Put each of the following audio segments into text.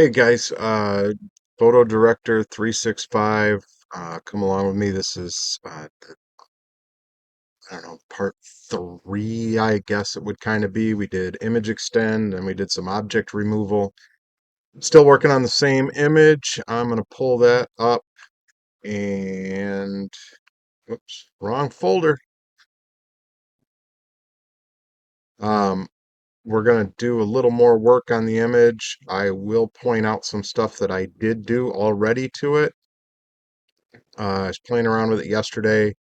Hey guys, PhotoDirector 365, come along with me. This is, I don't know, part three, I guess it would kind of be. We did image extend and we did some object removal. Still working on the same image. I'm going to pull that up and, oops, wrong folder. Um, we're going to do a little more work on the image. I will point out some stuff that I did do already to it. I was playing around with it yesterday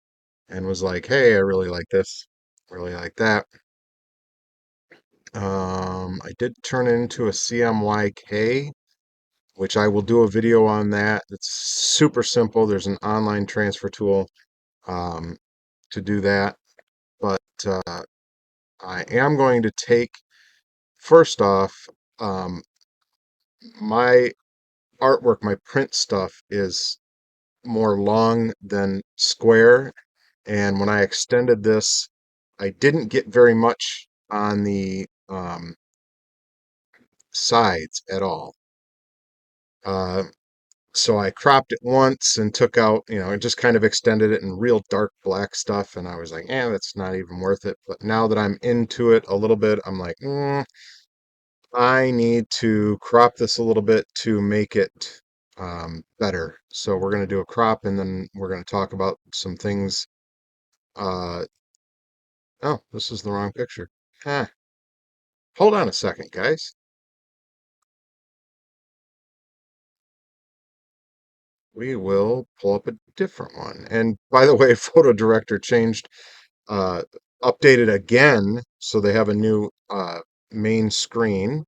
and was like, hey, I really like this, really like that. I did turn it into a CMYK, which I will do a video on that. It's super simple. There's an online transfer tool um, to do that. But I am going to take, first off, um, my artwork, my print stuff is more long than square. And when I extended this, I didn't get very much on the sides at all. Uh, so I cropped it once and took out, and just kind of extended it in real dark black stuff. And I was like, that's not even worth it. But now that I'm into it a little bit, I'm like, I need to crop this a little bit to make it better. So we're going to do a crop and then we're going to talk about some things. Uh, oh, this is the wrong picture. Huh. Hold on a second, guys. We will pull up a different one. And by the way, PhotoDirector changed, uh, updated again, so they have a new main screen.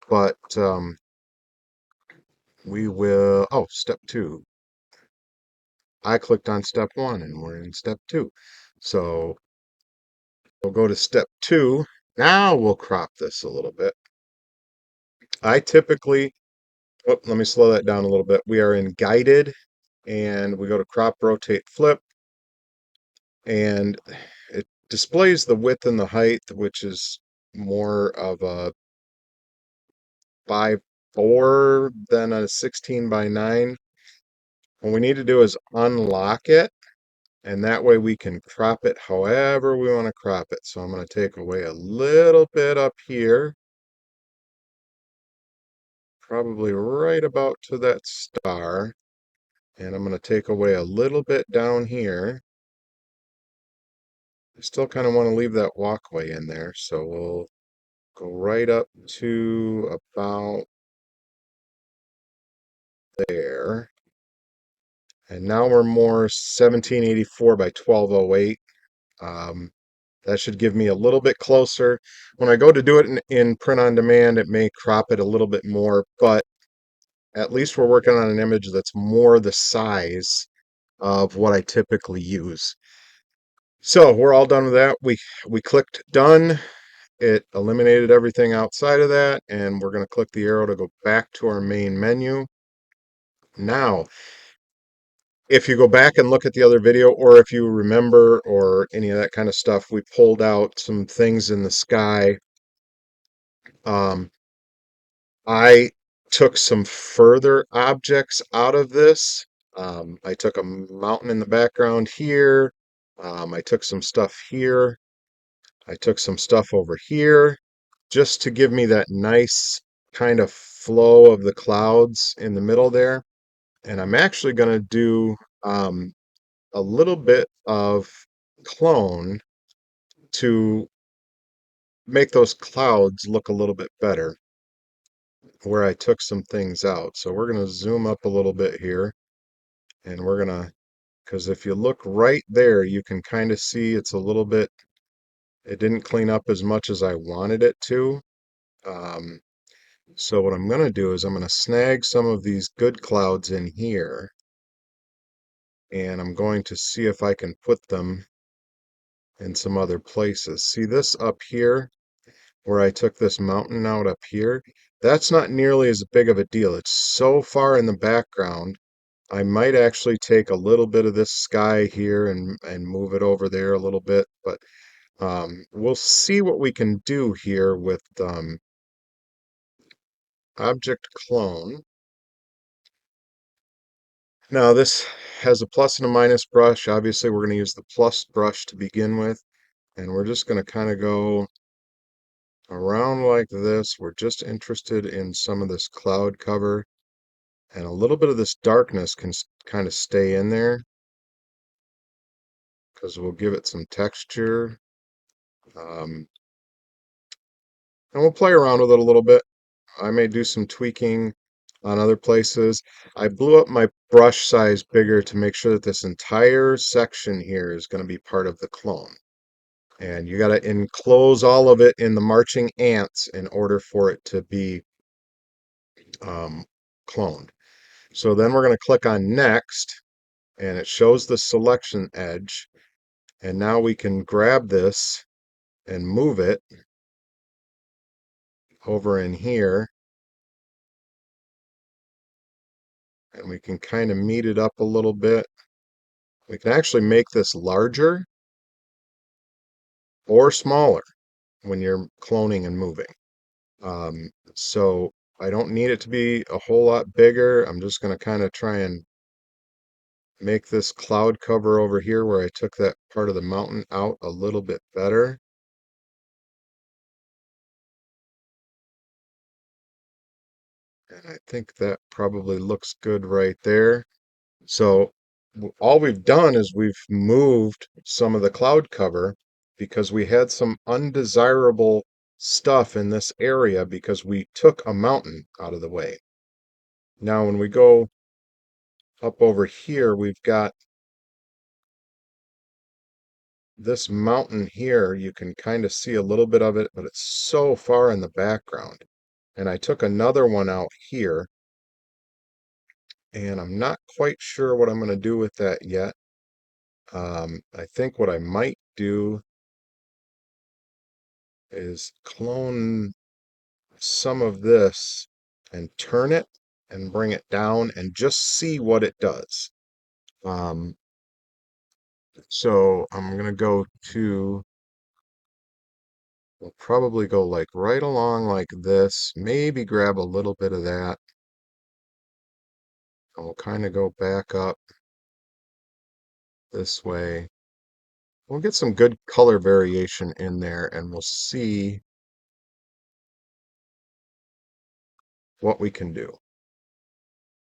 But we will. Oh, step two. I clicked on step one, and we're in step two. So we'll go to step two. Now we'll crop this a little bit. I typically. Oh, let me slow that down a little bit. We are in guided, and we go to crop, rotate, flip. And it displays the width and the height, which is more of a 5:4 than a 16:9. What we need to do is unlock it, and that way we can crop it however we want to crop it. So I'm going to take away a little bit up here, probably right about to that star, and I'm going to take away a little bit down here. I still kind of want to leave that walkway in there, so we'll go right up to about there. And now we're more 1784 by 1208. Um, that should give me a little bit closer. When I go to do it in print on demand, it may crop it a little bit more, but at least we're working on an image that's more the size of what I typically use. So we're all done with that. We clicked done. It eliminated everything outside of that, and we're going to click the arrow to go back to our main menu. Now, if you go back and look at the other video, or if you remember, or any of that kind of stuff, we pulled out some things in the sky. Um, I took some further objects out of this. I took a mountain in the background here. I took some stuff here. I took some stuff over here just to give me that nice kind of flow of the clouds in the middle there. And I'm actually going to do a little bit of clone to make those clouds look a little bit better where I took some things out. So we're going to zoom up a little bit here, and we're going to, because if you look right there, you can kind of see it's a little bit, it didn't clean up as much as I wanted it to. Um, so what I'm going to do is I'm going to snag some of these good clouds in here, and I'm going to see if I can put them in some other places. See this up here? Where I took this mountain out up here, that's not nearly as big of a deal. It's so far in the background. I might actually take a little bit of this sky here and move it over there a little bit, but we'll see what we can do here with object clone. Now this has a plus and a minus brush. Obviously, we're going to use the plus brush to begin with, and we're just going to kind of go around like this. We're just interested in some of this cloud cover, and a little bit of this darkness can kind of stay in there because we'll give it some texture. Um, and we'll play around with it a little bit. I may do some tweaking on other places. I blew up my brush size bigger to make sure that this entire section here is going to be part of the clone. And you got to enclose all of it in the marching ants in order for it to be cloned. So then we're going to click on next, and it shows the selection edge. And now we can grab this and move it over in here, and we can kind of meet it up a little bit. We can actually make this larger or smaller when you're cloning and moving. So I don't need it to be a whole lot bigger. I'm just going to kind of try and make this cloud cover over here where I took that part of the mountain out a little bit better. And I think that probably looks good right there. So all we've done is we've moved some of the cloud cover because we had some undesirable stuff in this area because we took a mountain out of the way. Now, when we go up over here, we've got this mountain here. You can kind of see a little bit of it, but it's so far in the background. And I took another one out here, and I'm not quite sure what I'm going to do with that yet. I think what I might do is clone some of this and turn it and bring it down and just see what it does. So I'm going to go to, we'll probably go like right along like this, maybe grab a little bit of that, and we'll kind of go back up this way. We'll get some good color variation in there, and we'll see what we can do.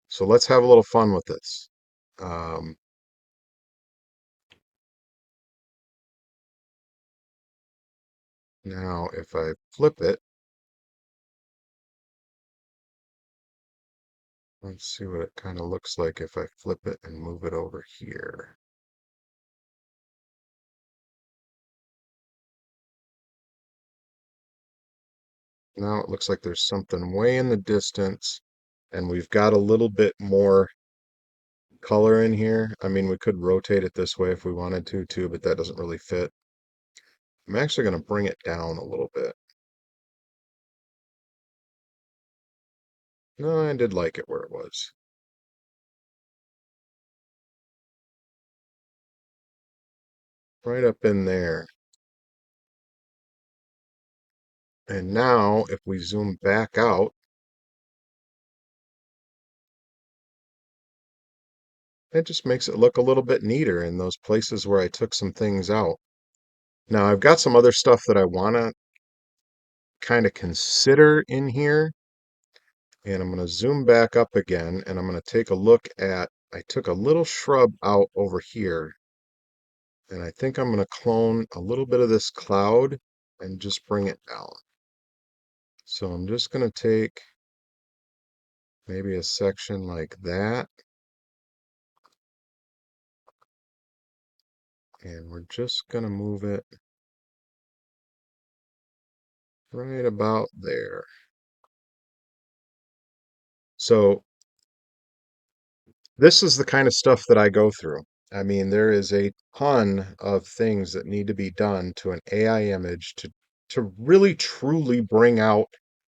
So let's have a little fun with this. Um, Now, if I flip it, let's see what it kind of looks like if I flip it and move it over here. Now it looks like there's something way in the distance, and we've got a little bit more color in here. I mean, we could rotate it this way if we wanted to too, but that doesn't really fit. I'm actually going to bring it down a little bit. No, I did like it where it was. Right up in there. And now, if we zoom back out, it just makes it look a little bit neater in those places where I took some things out. Now, I've got some other stuff that I want to kind of consider in here. And I'm going to zoom back up again, and I'm going to take a look at, I took a little shrub out over here, and I think I'm going to clone a little bit of this cloud and just bring it down. So I'm just going to take maybe a section like that, and we're just going to move it right about there. So this is the kind of stuff that I go through. I mean, there is a ton of things that need to be done to an AI image to really truly bring out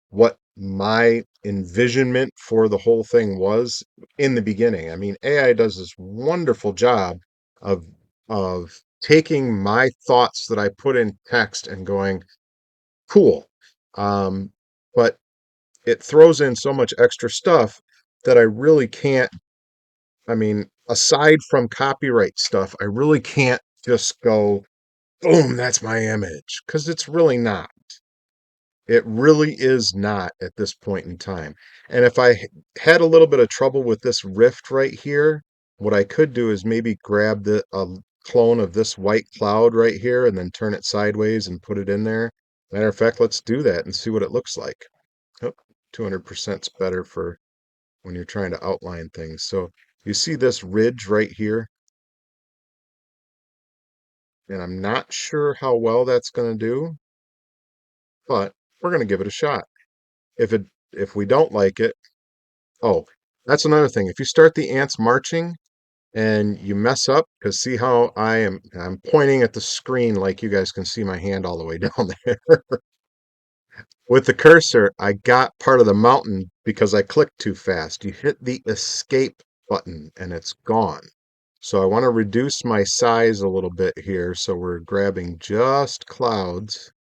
what my envisionment for the whole thing was in the beginning. I mean, AI does this wonderful job of of taking my thoughts that I put in text and going, cool. But it throws in so much extra stuff that I really can't. I mean, aside from copyright stuff, I really can't just go, boom, that's my image, because it's really not. It really is not at this point in time. And if I had a little bit of trouble with this rift right here, what I could do is maybe grab the clone of this white cloud right here and then turn it sideways and put it in there. Matter of fact, let's do that and see what it looks like. Oh, 200% is better for when you're trying to outline things. So you see this ridge right here, and I'm not sure how well that's going to do, but we're going to give it a shot. If we don't like it, oh, that's another thing. If you start the ants marching and you mess up, because see how I'm pointing at the screen like you guys can see my hand all the way down there. With the cursor, I got part of the mountain because I clicked too fast. You hit the escape button and it's gone. So I want to reduce my size a little bit here. So we're grabbing just clouds,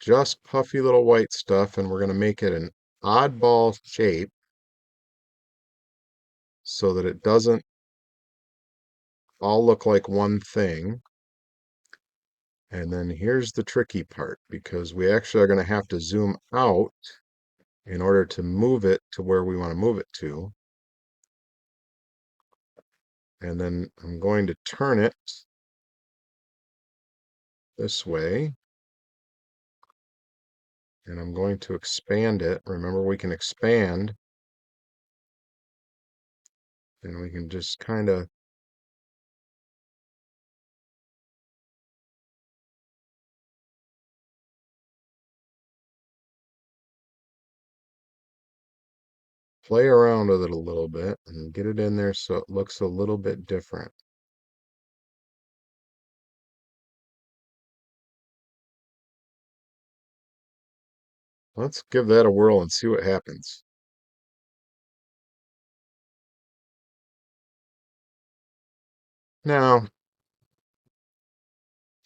just puffy little white stuff, and we're going to make it an oddball shape so that it doesn't all look like one thing. And then here's the tricky part, because we actually are going to have to zoom out in order to move it to where we want to move it to. And then I'm going to turn it this way, and I'm going to expand it. Remember, we can expand, and we can just kind of play around with it a little bit and get it in there so it looks a little bit different. Let's give that a whirl and see what happens. Now,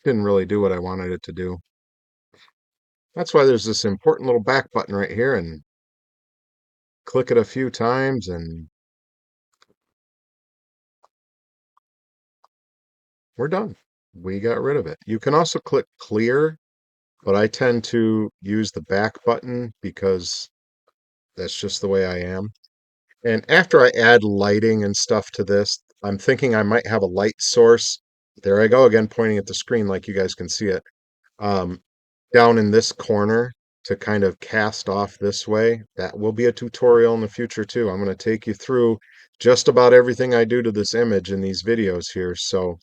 didn't really do what I wanted it to do. That's why there's this important little back button right here, and click it a few times and we're done. We got rid of it. You can also click clear, but I tend to use the back button because that's just the way I am. And after I add lighting and stuff to this, I'm thinking I might have a light source. There I go again, pointing at the screen like you guys can see it. Um, Down in this corner to kind of cast off this way. That will be a tutorial in the future too. I'm going to take you through just about everything I do to this image in these videos here. So,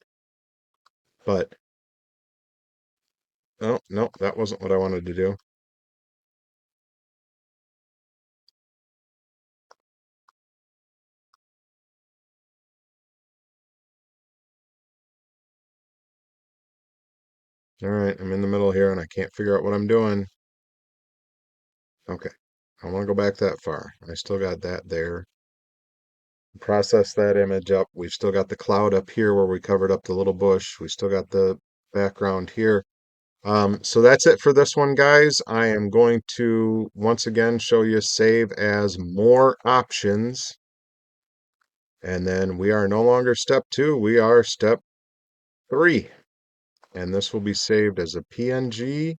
but oh, no, that wasn't what I wanted to do. All right, I'm in the middle here and I can't figure out what I'm doing. Okay, I want to go back that far. I still got that there. Process that image up. We've still got the cloud up here where we covered up the little bush. We still got the background here. So that's it for this one, guys. I am going to once again show you save as more options. And then we are no longer step 2, we are step 3. And this will be saved as a PNG.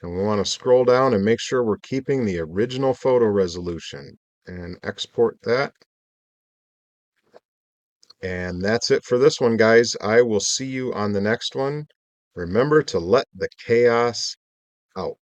And we want to scroll down and make sure we're keeping the original photo resolution and export that. And that's it for this one, guys. I will see you on the next one. Remember to let the chaos out.